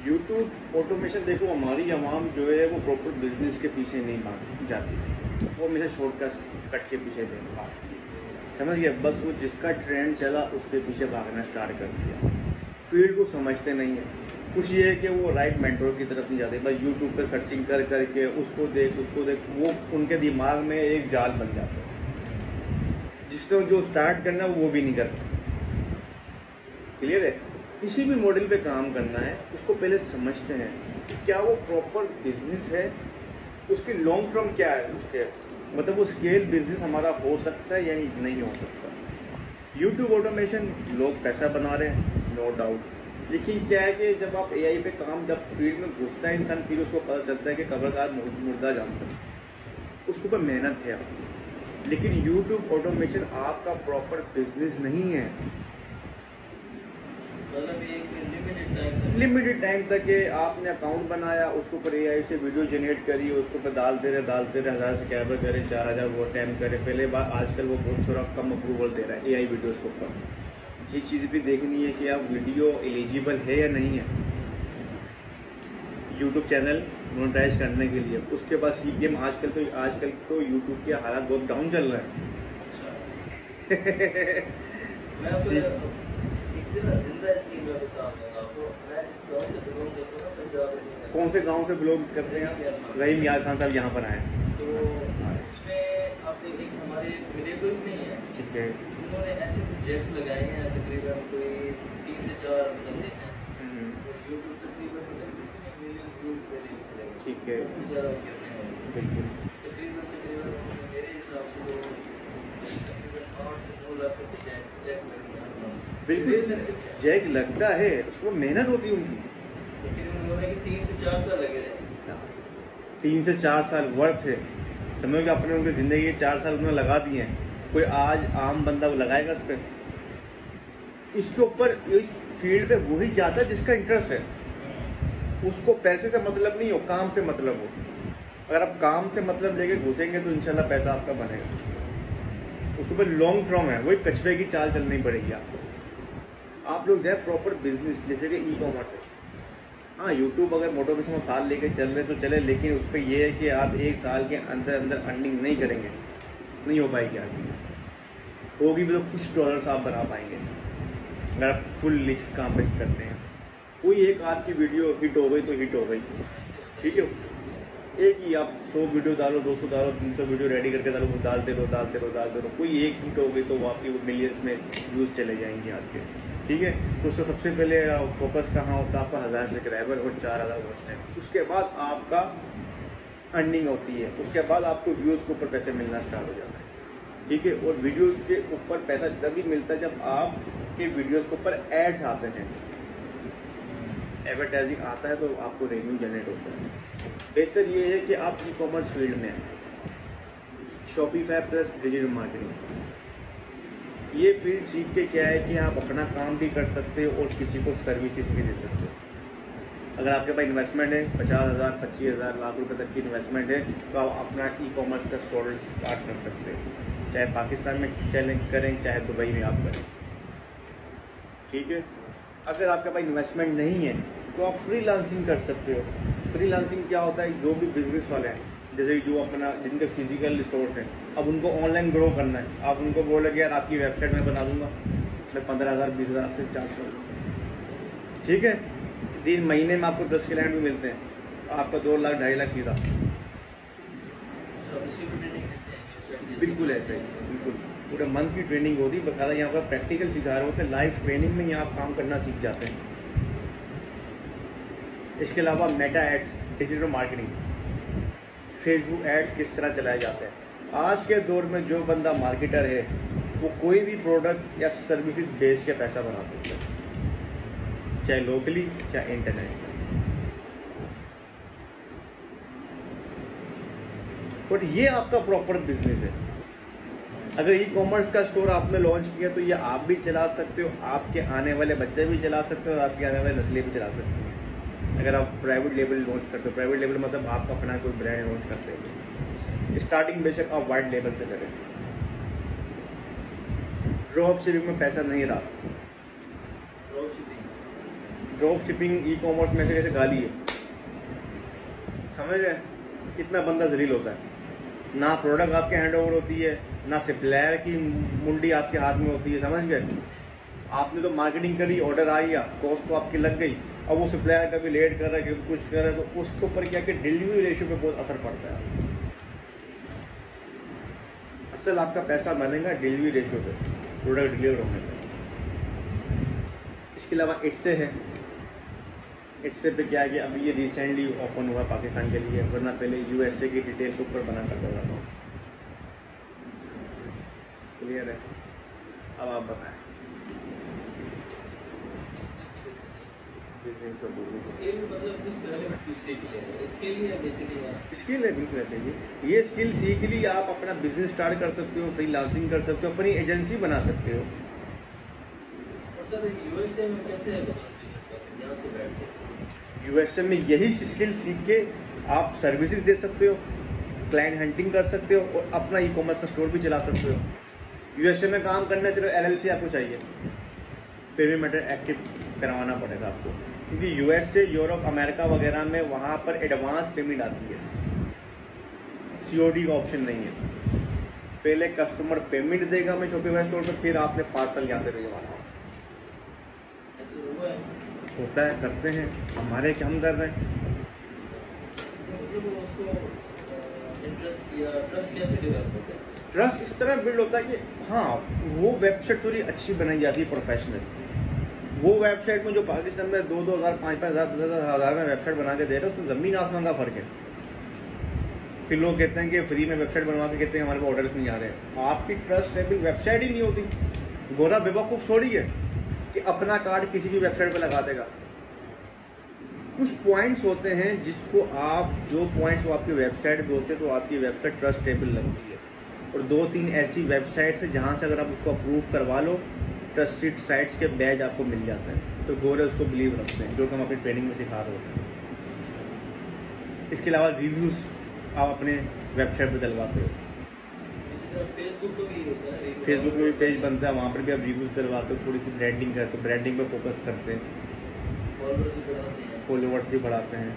YouTube automation देखो, हमारी आवाम जो है वो प्रॉपर बिजनेस के पीछे नहीं भाग जाती, वो हमेशा शॉर्टकट कट के पीछे भागती है, समझ गए। बस वो जिसका ट्रेंड चला उसके पीछे भागना स्टार्ट कर दिया, फील्ड को समझते नहीं है। कुछ ये है कि वो राइट मेंटोर की तरफ नहीं जाते, बस यूट्यूब पे सर्चिंग कर करके उसको देख, वो उनके दिमाग में एक जाल बन जाता है, जिसको जो स्टार्ट करना है वो भी नहीं करता। क्लियर है। किसी भी मॉडल पे काम करना है उसको पहले समझते हैं कि क्या वो प्रॉपर बिजनेस है, उसकी लॉन्ग टर्म क्या है, उसके मतलब वो स्केल बिजनेस हमारा हो सकता है या नहीं हो सकता। यूट्यूब ऑटोमेशन लोग पैसा बना रहे हैं, नो डाउट, लेकिन क्या है कि जब आप एआई पे काम, जब फील्ड में घुसता है इंसान, फिर उसको पता चलता है कि कब्रगार मुर्दा जानता है, उसके ऊपर मेहनत है आपकी। लेकिन यूट्यूब ऑटोमेशन आपका प्रॉपर बिजनेस नहीं है। मतलब एक लिमिटेड टाइम तक है, आपने अकाउंट बनाया, उसके ऊपर एआई से वीडियो जनरेट करी, उसके ऊपर डालते रहे 1000 सब्सक्राइबर करे, 4000 वो टाइम करे। पहले बार आजकल वो बहुत थोड़ा कम अप्रूवल दे रहा है एआई वीडियोस के ऊपर। ये चीज़ भी देखनी है कि आप वीडियो एलिजिबल है या नहीं है यूट्यूब चैनल मोनेटाइज करने के लिए। उसके बाद सी गेम, आजकल तो यूट्यूब के हालात बहुत डाउन चल रहा है। मैं आपको जिंदा स्कीम का मिसाल दूंगा आपको। मैं जिस गांव से बिलोंग करता हूँ ना, पंजाब में। कौन से गांव से बिलोंग करते हैं? रहीम यार खान साहब यहाँ पर आए। तो इसमें आप देखें कि हमारे विलेजर्स नहीं है, ठीक है, उन्होंने ऐसे प्रोजेक्ट लगाए हैं, तकरीबन कोई 3 से 4 बंदे हैं। यूट्यूब तकरीबन कितने मिलियन व्यूज पहले चलेगा, ठीक है, बहुत ज़्यादा करते हैं बिल्कुल। तकरीबन मेरे हिसाब से तो तकरीबन 8 से 9 लाख रुपये चेक लग गया। बिल्कुल जैक लगता है, उसको मेहनत होती है उनकी, लेकिन उन्होंने कि 3 से 4 साल लगे रहे। 3 से 4 साल वर्थ है। समझो कि अपने उनकी ज़िंदगी के 4 साल उन्होंने लगा दिए हैं। कोई आज आम बंदा लगाएगा इस पर? इसके ऊपर इस फील्ड पे वही जाता है जिसका इंटरेस्ट है, उसको पैसे से मतलब नहीं हो, काम से मतलब हो। अगर आप काम से मतलब लेके घुसेंगे तो इंशाल्लाह पैसा आपका बनेगा। उसके ऊपर लॉन्ग टर्म है, वही कछुए की चाल चलनी पड़ेगी आपको। आप लोग जाए प्रॉपर बिजनेस, जैसे कि ई कॉमर्स है। हाँ, यूट्यूब अगर मोटिवेशन में साल लेके चल रहे तो चले, लेकिन उस पर यह है कि आप 1 साल के अंदर अंदर अर्निंग नहीं करेंगे, नहीं हो पाएगी आपकी। होगी भी तो कुछ डॉलर्स आप बना पाएंगे अगर आप फुल लिख काम पे करते हैं। कोई एक आपकी वीडियो हिट हो गई तो हिट हो गई, ठीक है। एक ही आप 100 वीडियो डालो, 200 डालो, 300 वीडियो रेडी करके डालो, डालते रहो। कोई एक हिट हो गई तो वो आपकी मिलियंस में व्यूज़ चले जाएंगे आपके, ठीक है। तो उसका सबसे पहले फोकस कहाँ होता है आपका? 1000 सब्सक्राइबर और 4000 वॉच टाइम। उसके बाद आपका अर्निंग होती है, उसके बाद आपको व्यूज़ के ऊपर पैसे मिलना स्टार्ट हो जाता है, ठीक है। और वीडियोज़ के ऊपर पैसा तभी मिलता है जब आपके वीडियोज़ के ऊपर एड्स आते हैं, एडवर्टाइजिंग आता है तो आपको रेवेन्यू जनरेट होता है। बेहतर ये है कि आप ई कॉमर्स फील्ड में शॉपिफाई प्लस डिजिटल मार्केटिंग, ये फील्ड सीख के क्या है कि आप अपना काम भी कर सकते हो और किसी को सर्विसेज भी दे सकते हो। अगर आपके पास इन्वेस्टमेंट है 50,000, 25,000, लाख रुपए तक की इन्वेस्टमेंट है तो आप अपना ई कॉमर्स का स्टोर स्टार्ट कर सकते हो, चाहे पाकिस्तान में चैलेंज करें चाहे दुबई में आप करें, ठीक है। अगर आपके पास इन्वेस्टमेंट नहीं है तो आप फ्रीलांसिंग कर सकते हो। फ्रीलांसिंग क्या होता है? जो भी बिजनेस वाले हैं, जैसे जो अपना जिनके फिजिकल स्टोर्स हैं, अब उनको ऑनलाइन ग्रो करना है, आप उनको बोलोगे यार आपकी वेबसाइट में बना दूंगा, मैं 15,000 20,000 आपसे चार्ज कर दूँगा, ठीक है। 3 महीने में आपको 10 क्लाइंट भी मिलते हैं, आपका 2 लाख 2.5 लाख सीधा। बिल्कुल ऐसे ही, बिल्कुल पूरा मंथ की ट्रेनिंग होती है, बकायदा यहाँ पर प्रैक्टिकल सिखा रहे होते हैं, लाइव ट्रेनिंग में यहाँ आप काम करना सीख जाते हैं। इसके अलावा Meta ads, digital marketing, Facebook ads किस तरह चलाए जाते हैं। आज के दौर में जो बंदा मार्केटर है वो कोई भी प्रोडक्ट या सर्विसेज बेच के पैसा बना सकता है, चाहे लोकली चाहे इंटरनेशनल। बट ये आपका प्रॉपर बिजनेस है। अगर ई कॉमर्स का स्टोर आपने लॉन्च किया तो ये आप भी चला सकते हो, आपके आने वाले बच्चे भी चला सकते हो, आपके आने वाले नस्लें भी चला सकते हैं। अगर आप प्राइवेट लेबल लॉन्च करते हो, प्राइवेट लेबल मतलब आप अपना कोई ब्रांड लॉन्च करते हो, स्टार्टिंग बेशक आप वाइट लेबल से करें। ड्रॉप शिपिंग में पैसा नहीं रहा, ड्रॉप शिपिंग ई कॉमर्स में से जैसे गाली है, समझ गए? कितना बंदा जलील होता है। ना प्रोडक्ट आपके हैंड ओवर होती है, ना सप्लायर की मुंडी आपके हाथ में होती है, समझ गए? आपने तो मार्केटिंग करी, ऑर्डर आ गया, कॉस्ट तो आपकी लग गई, अब वो सप्लायर कभी लेट कर रहा है, कभी कुछ कर रहा है, तो उसके ऊपर क्या कि डिलीवरी रेशियो पे बहुत असर पड़ता है। असल आपका पैसा बनेगा डिलीवरी रेशियो पे, प्रोडक्ट डिलीवर होने पे। इसके अलावा इट्से है, इट्से पे क्या है कि अभी ये रिसेंटली ओपन हुआ पाकिस्तान के लिए, वरना पहले यूएसए की डिटेल के ऊपर बना करता था। क्लियर है? अब आप बताएं। बिजनेस और बिजनेस स्किल मतलब किस तरह का सीख लिया है? स्किल ही है बेसिकली। स्किल है, बिल्कुल ऐसे ही। ये स्किल सीख ली, आप अपना बिजनेस स्टार्ट कर सकते हो, फ्रीलांसिंग कर सकते हो, अपनी एजेंसी बना सकते हो। और सर यूएसए में कैसे है बिजनेस का यहाँ से बैठ के? यूएसए में यही स्किल सीख के आप सर्विसेज दे सकते हो, क्लाइंट हंटिंग कर सकते हो और अपना ई कॉमर्स का स्टोर भी चला सकते हो। यूएसए में काम करने सिर्फ एलएलसी आपको चाहिए, पेमेंट मेथड एक्टिव करवाना पड़ेगा आपको, क्योंकि यूएसए, यूरोप, अमेरिका वगैरह में वहाँ पर एडवांस पेमेंट आती है, सीओडी का ऑप्शन नहीं है। पहले कस्टमर पेमेंट देगा हमें शॉपिफाई स्टोर पर, फिर आपने पार्सल यहाँ से भिजवाना। ऐसे हुआ है? होता है, करते हैं, हमारे हम कर रहे हैं। मतलब उसको इंटरेस्ट या ट्रस्ट कैसे डेवलप होता है? ट्रस्ट इस तरह बिल्ड होता है कि हाँ, वो वेबसाइट थोड़ी अच्छी बनाई जाती है, प्रोफेशनल। वो वेबसाइट में जो पाकिस्तान में 2,000, 5,000, 10,000 में वेबसाइट बना के दे रहे हैं, उसमें ज़मीन आसमान का फ़र्क है। फिर लोग कहते हैं कि फ्री में वेबसाइट बनवा के कहते हैं हमारे को ऑर्डर्स नहीं आ रहे। आपकी ट्रस्टेबल वेबसाइट ही नहीं होती। गोरा बेवकूफ़ थोड़ी है कि अपना कार्ड किसी भी वेबसाइट पर लगा देगा। कुछ पॉइंट्स होते हैं जिसको आप, जो पॉइंट्स वो आपकी वेबसाइट पे होते हैं तो आपकी वेबसाइट ट्रस्टेबल लगती है। और 2-3 ऐसी वेबसाइट्स है जहाँ से अगर आप उसको अप्रूव करवा लो, ट्रस्टेड साइट्स के बैज आपको मिल जाता है, तो गोरे उसको बिलीव रखते हैं, जो कि हम अपनी ट्रेनिंग में सिखा रहे होते हैं। इसके अलावा रिव्यूज़ आप अपने वेबसाइट पर डलवाते हो। फेसबुक पर भी होता है, फेसबुक में भी पेज बनता है, वहाँ पर भी आप रिव्यूज़ डलवाते हो, थोड़ी सी ब्रांडिंग करते हो, ब्रांडिंग पर फोकस करते हैं, फॉलोवर्स भी बढ़ाते हैं।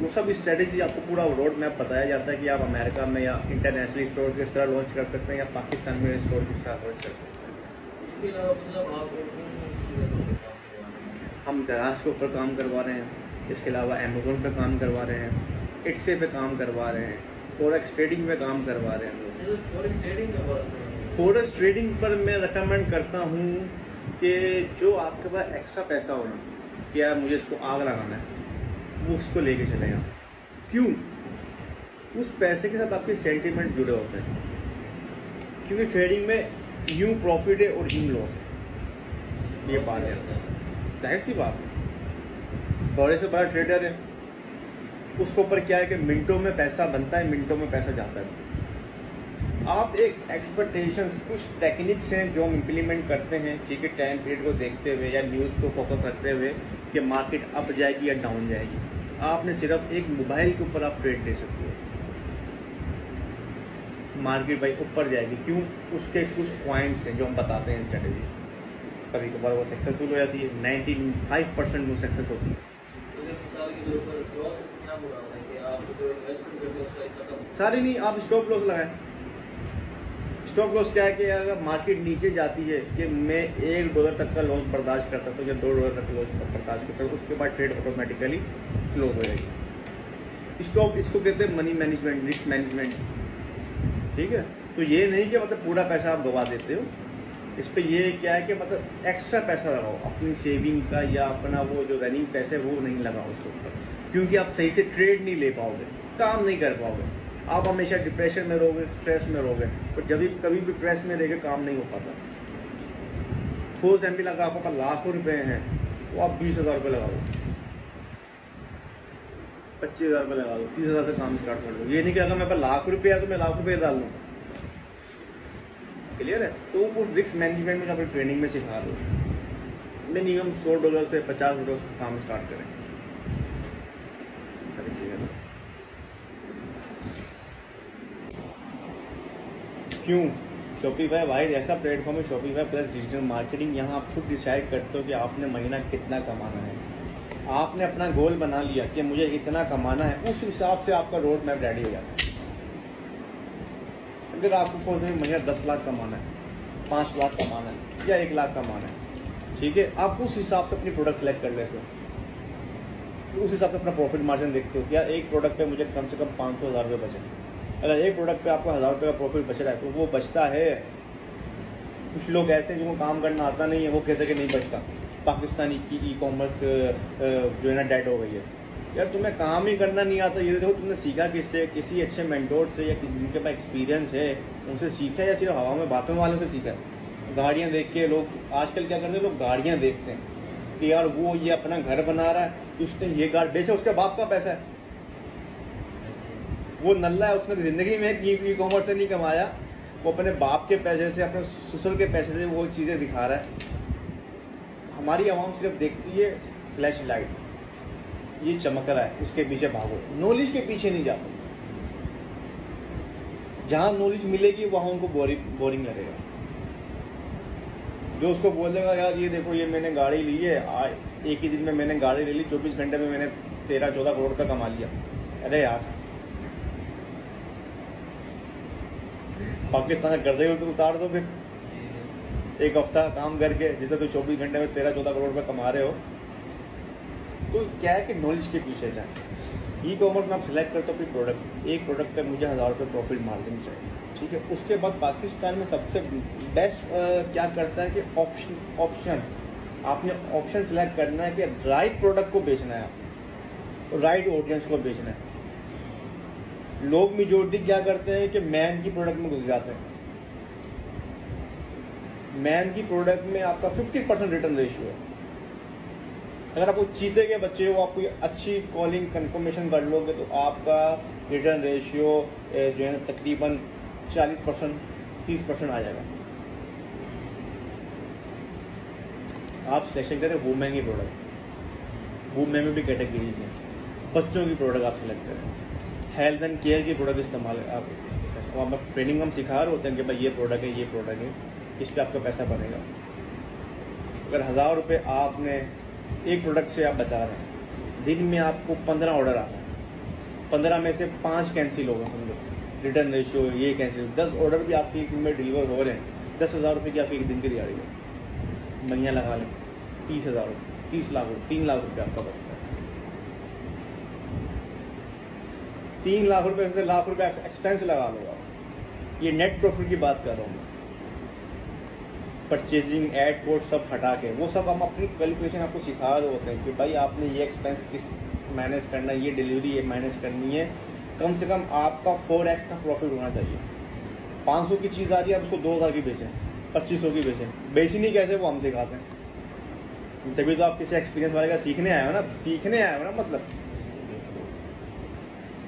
वो सब स्ट्रेटेजी आपको पूरा रोड मैप बताया जाता है कि आप अमेरिका में या इंटरनेशनल स्टोर किस तरह लॉन्च कर सकते हैं, या पाकिस्तान में स्टोर किस तरह लॉन्च कर सकते हैं। इसके अलावा मतलब आप हम दराज के ऊपर काम करवा रहे हैं, इसके अलावा अमेज़ोन पे काम करवा रहे हैं, इट्से पे काम करवा रहे हैं, फॉरेक्स ट्रेडिंग में काम करवा रहे हैं। फॉरेक्स ट्रेडिंग पर मैं रिकमेंड करता हूँ कि जो आपके पास एक्स्ट्रा पैसा हो ना, कि यार मुझे इसको आग लगाना है, वो उसको लेके चले जाओ। क्यों? उस पैसे के साथ आपके सेंटिमेंट जुड़े होते हैं, क्योंकि ट्रेडिंग में यूं प्रॉफिट है और यूं लॉस है, ये बात है, जाहिर सी बात है। बड़े से बड़ा ट्रेडर है, उसके ऊपर क्या है कि मिनटों में पैसा बनता है, मिनटों में पैसा जाता है। आप एक एक्सपेक्टेशंस, कुछ टेक्निक्स हैं जो हम इम्प्लीमेंट करते हैं, ठीक है, टाइम पीरियड को देखते हुए या न्यूज़ को फोकस रखते हुए कि मार्केट अप जाएगी या डाउन जाएगी। आपने सिर्फ एक मोबाइल के ऊपर आप ट्रेड ले सकते हो, मार्केट भाई ऊपर जाएगी, क्यों? उसके कुछ पॉइंट्स हैं जो हम बताते हैं स्ट्रेटेजी। कभी कभार वो सक्सेसफुल हो जाती है, 95% वो सक्सेस होती है। मिसाल के तौर पर लॉसेस क्या हो रहा है कि आप जो इन्वेस्टमेंट करते हो सारी खत्म सारी नहीं, आप स्टॉप लॉस लगाएं। स्टॉप लॉस क्या है कि अगर मार्केट नीचे जाती है कि मैं $1 तक का लॉस बर्दाश्त कर सकता हूँ या $2 तक का लॉस बर्दाश्त कर सकता हूँ, उसके बाद ट्रेड ऑटोमेटिकली क्लोज हो जाएगी। स्टॉप इसको कहते हैं मनी मैनेजमेंट, रिस्क मैनेजमेंट, ठीक है। तो ये नहीं कि मतलब पूरा पैसा आप गवा देते हो, इस पर ये क्या है कि मतलब एक्स्ट्रा पैसा लगाओ, अपनी सेविंग का या अपना वो जो रनिंग पैसे वो नहीं लगाओ उसके ऊपर, क्योंकि आप सही से ट्रेड नहीं ले पाओगे, काम नहीं कर पाओगे, आप हमेशा डिप्रेशन में रहोगे, स्ट्रेस में रहोगे, और जब भी कभी भी स्ट्रेस में रहेगा काम नहीं हो पाता। फोर्स एम लगा आपके पास लाखों रुपए हैं, वो आप 20,000 रुपये लगा दो, 25,000 रुपये लगा दो, 30,000 से काम स्टार्ट कर दो। ये नहीं कि अगर मेरे पास लाख रुपये है तो मैं लाख रुपये डाल दूँ। क्लियर है? तो उस रिस्क मैनेजमेंट में अपनी ट्रेनिंग में सिखा दो। मिनिमम $100 से $50 से काम स्टार्ट करें, सारी चीज़ें। क्यों? शॉपिफाई भाई ऐसा प्लेटफॉर्म है, शॉपिफाई प्लस डिजिटल मार्केटिंग। यहाँ आप खुद डिसाइड करते हो कि आपने महीना कितना कमाना है। आपने अपना गोल बना लिया कि मुझे इतना कमाना है, उस हिसाब से आपका रोड मैप रेडी हो जाता है। अगर आपको खोज में महीना 10 लाख कमाना है, 5 लाख कमाना है या 1 लाख कमाना है, ठीक है, आप उस हिसाब से अपनी प्रोडक्ट सेलेक्ट कर लेते हो। उस हिसाब से अपना प्रॉफिट मार्जिन देखते हो कि यार एक प्रोडक्ट पे मुझे कम से कम 500-1000 रुपये बचे। अगर एक प्रोडक्ट पे आपको 1000 रुपये का प्रॉफिट बच रहा है तो वो बचता है। कुछ लोग ऐसे जिनको काम करना आता नहीं है, वो कहते हैं कि नहीं बचता। पाकिस्तानी की ई-कॉमर्स जो है ना डेड हो गई है। यार तुम्हें काम ही करना नहीं आता, ये देखो तुमने सीखा किससे? किसी अच्छे मेंटोर से या जिनके पास एक्सपीरियंस है उनसे सीखा, या सिर्फ हवा में बातों वालों से सीखा? गाड़ियाँ देख के लोग आजकल क्या करते हैं, लोग गाड़ियाँ देखते हैं कि यार वो ये अपना घर बना रहा है, उसने ये गाड़ी बेचा, उसके बाप का पैसा है, वो नल्ला है, उसने ज़िंदगी में ई कॉमर्स से नहीं कमाया, वो अपने बाप के पैसे से, अपने ससुर के पैसे से वो चीज़ें दिखा रहा है। हमारी आवाम सिर्फ देखती है फ्लैश लाइट, ये चमक रहा है, इसके पीछे भागो, नॉलेज के पीछे नहीं जाते। जहाँ नॉलेज मिलेगी वहाँ उनको बोरिंग लगेगा। जो उसको बोलेगा यार ये देखो ये मैंने गाड़ी ली है, एक ही दिन में मैंने गाड़ी ले ली, 24 घंटे में मैंने 13-14 करोड़ का कमा लिया। अरे यार पाकिस्तान का कर्जे तो उतार दो फिर, एक हफ्ता काम करके जितना तो 24 घंटे में 13-14 करोड़ रुपये कमा रहे हो। तो क्या है कि नॉलेज के पीछे जाए। ई कॉमर्स में आप सिलेक्ट करते हो अपनी प्रोडक्ट, एक प्रोडक्ट पे मुझे 1000 रुपये प्रॉफिट मार्जिन चाहिए, ठीक है। उसके बाद पाकिस्तान में सबसे बेस्ट क्या करता है कि ऑप्शन आपने ऑप्शन सेलेक्ट करना है कि राइट प्रोडक्ट को बेचना है, आपको राइट ऑडियंस को बेचना है। लोग मेजोरिटी क्या करते हैं कि मैन की प्रोडक्ट में घुस जाते हैं। मैन की प्रोडक्ट में आपका 50% रिटर्न रेशियो है। अगर आपको चीते के बच्चे हो, आप कोई अच्छी कॉलिंग कंफर्मेशन कर लोगे तो आपका रिटर्न रेशियो जो है ना तकरीबन 40% 30% आ जाएगा। आप सिलेक्शन करें वुमेन की प्रोडक्ट, वुमेन में भी कैटेगरीज हैं। बच्चों की प्रोडक्ट आप सिलेक्ट करें, हेल्थ एंड केयर की प्रोडक्ट इस्तेमाल आप ट्रेनिंग हम सिखा रहे होते हैं कि भाई ये प्रोडक्ट है, ये प्रोडक्ट है, इस पर आपका पैसा बनेगा। अगर 1000 रुपये आपने एक प्रोडक्ट से आप बचा रहे हैं, दिन में आपको 15 ऑर्डर आ रहे हैं, 15 में से 5 कैंसिल होगा, समझो रिटर्न रेशियो ये कैंसिल। 10 ऑर्डर भी आपके एक दिन में डिलीवर हो रहे हैं, 10,000 रुपये की आपकी एक दिन की दिहाड़ी है। महीना लगा लें 30,000 रुपये, 30 लाख रुपये, 3 लाख रुपये आपका बचता है। 3 लाख रुपये से लाख रुपये एक्सपेंस लगा लो आप। ये नेट प्रॉफिट की बात कर रहा हूँ मैं। परचेजिंग एड कोड सब हटा के, वो सब हम अपनी कैलकुलेशन आपको सिखा रहे होते हैं कि भाई आपने ये एक्सपेंस किस मैनेज करना है, ये डिलीवरी ये मैनेज करनी है। कम से कम आपका 4x का प्रॉफिट होना चाहिए। 500 की चीज़ आ रही है, आप उसको 2000 की बेचें, 2500 की बेचें। बेचनी कैसे वो हम सिखाते हैं। तभी तो आप किसी एक्सपीरियंस वाले का सीखने आए हो ना, सीखने आए हो ना मतलब।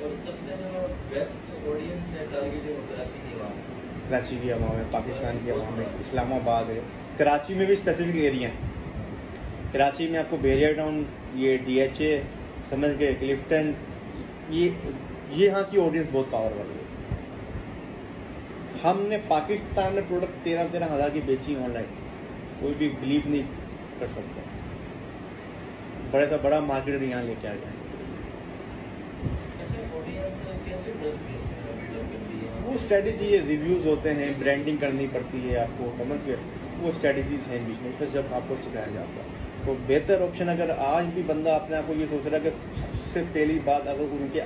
और सबसे जो बेस्ट ऑडियंस है टारगेटिंग कराची की आवाम, कराची की आवाम है, पाकिस्तान की आवाम है, इस्लामाबाद है, कराची में भी स्पेसिफिक एरिया हैं। कराची में आपको बेरिया टाउन, ये DHA समझ गए, क्लिफ्टन, ये यहाँ की ऑडियंस बहुत पावरफुल है। हमने पाकिस्तान में प्रोडक्ट 13-13 हज़ार की बेची ऑनलाइन, कोई भी बिलीव नहीं कर सकता। बड़े से बड़ा मार्केटर यहाँ लेके आ गया। वो स्ट्रेटजी है, रिव्यूज़ होते हैं, ब्रांडिंग करनी पड़ती है आपको, समझ गए, वो स्ट्रेटजीज हैं बीच में, फिर जब आपको सिखाया जाता है। तो बेहतर ऑप्शन, अगर आज भी बंदा अपने आप को ये सोच रहा है कि सबसे पहली बात, अगर उनके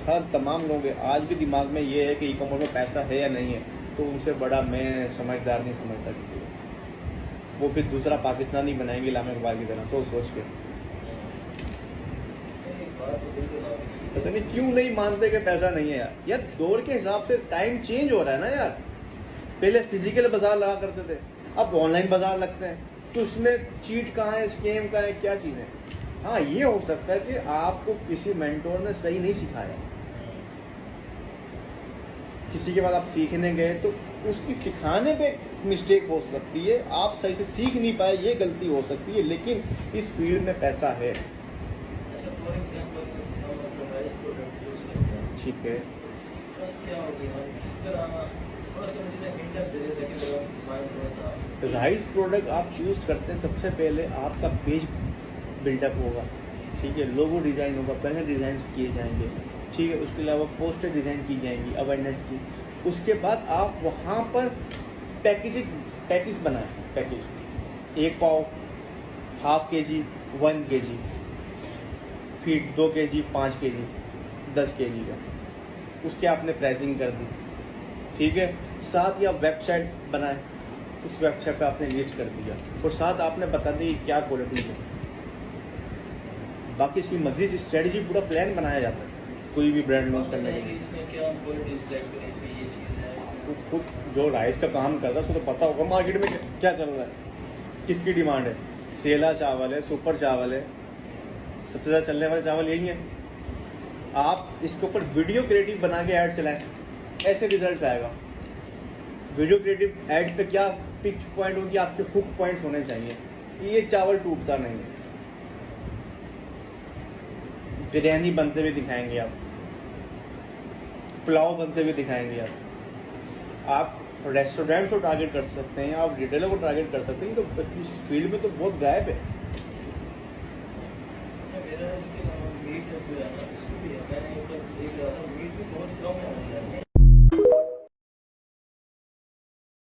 हर तमाम लोग आज भी दिमाग में ये है कि ई-कॉमर्स में पैसा है या नहीं है, तो उनसे बड़ा मैं समझदार नहीं समझता किसी को। वो फिर दूसरा पाकिस्तानी बनाएंगे इलामा इकबाल की तरह सोच के। पता नहीं क्यों नहीं मानते कि पैसा नहीं है यार। दौर के हिसाब से टाइम चेंज हो रहा है ना यार। पहले फिजिकल बाजार लगा करते थे, अब ऑनलाइन बाजार लगते हैं, तो उसमें चीट कहाँ है, स्कैम कहाँ है, क्या चीज़ है। हाँ, ये हो सकता है कि आपको किसी मेंटोर ने सही नहीं सिखाया, किसी के बाद आप सीखने गए तो उसकी सिखाने पे मिस्टेक हो सकती है, आप सही से सीख नहीं पाए, ये गलती हो सकती है, लेकिन इस फील्ड में पैसा है। ठीक है, क्या होगी, हम किस तरह थोड़ा सा मुझे हिंट दे देता कि मेरा माइंड थोड़ा सा राइस प्रोडक्ट आप चूज़ करते हैं, सबसे पहले आपका पेज बिल्डअप होगा, ठीक है, लोगो डिज़ाइन होगा, पहले डिज़ाइन किए जाएंगे, ठीक है, उसके अलावा पोस्टर डिज़ाइन की जाएंगी अवेयरनेस की। उसके बाद आप वहाँ पर पैकेज बनाएं, पैकेज 1 पाव, ½ kg, 1 kg, फिर 2 kg, 5 kg, 10 kg का, उसके आपने प्राइसिंग कर दी, ठीक है। साथ ही आप वेबसाइट बनाएं, उस वेबसाइट पे आपने लिस्ट कर दिया और साथ आपने बता दी क्या क्वालिटी है। बाकी इसकी मज़ीद स्ट्रेटजी पूरा प्लान बनाया जाता है कोई भी ब्रांड लॉन्च करने के लिए। इसमें क्या क्वालिटी सिलेक्ट करें, इसमें ये चीज़ है, इसमें खुद जो राइस का काम करता है उसको तो पता होगा मार्केट में क्या चल रहा है, किसकी डिमांड है। सेला चावल है, सुपर चावल है, सबसे ज़्यादा चलने वाले चावल यही है। आप इसके ऊपर वीडियो क्रिएटिव बना के ऐड चलाएं, ऐसे रिजल्ट आएगा। वीडियो क्रिएटिव ऐड पे क्या पिच पॉइंट होगी, आपके हुक पॉइंट्स होने चाहिए। ये चावल टूटता नहीं है, बिरयानी बनते हुए दिखाएंगे आप, पुलाव बनते हुए दिखाएंगे आप रेस्टोरेंट्स को टारगेट कर सकते हैं, आप रिटेलर को टारगेट कर सकते हैं। तो इस फील्ड में तो बहुत गायब है। अच्छा मेरा इसके अलावा मीट जो है ना, उसको भी है, मैंने एक बार देख रहा था मीट भी बहुत कम है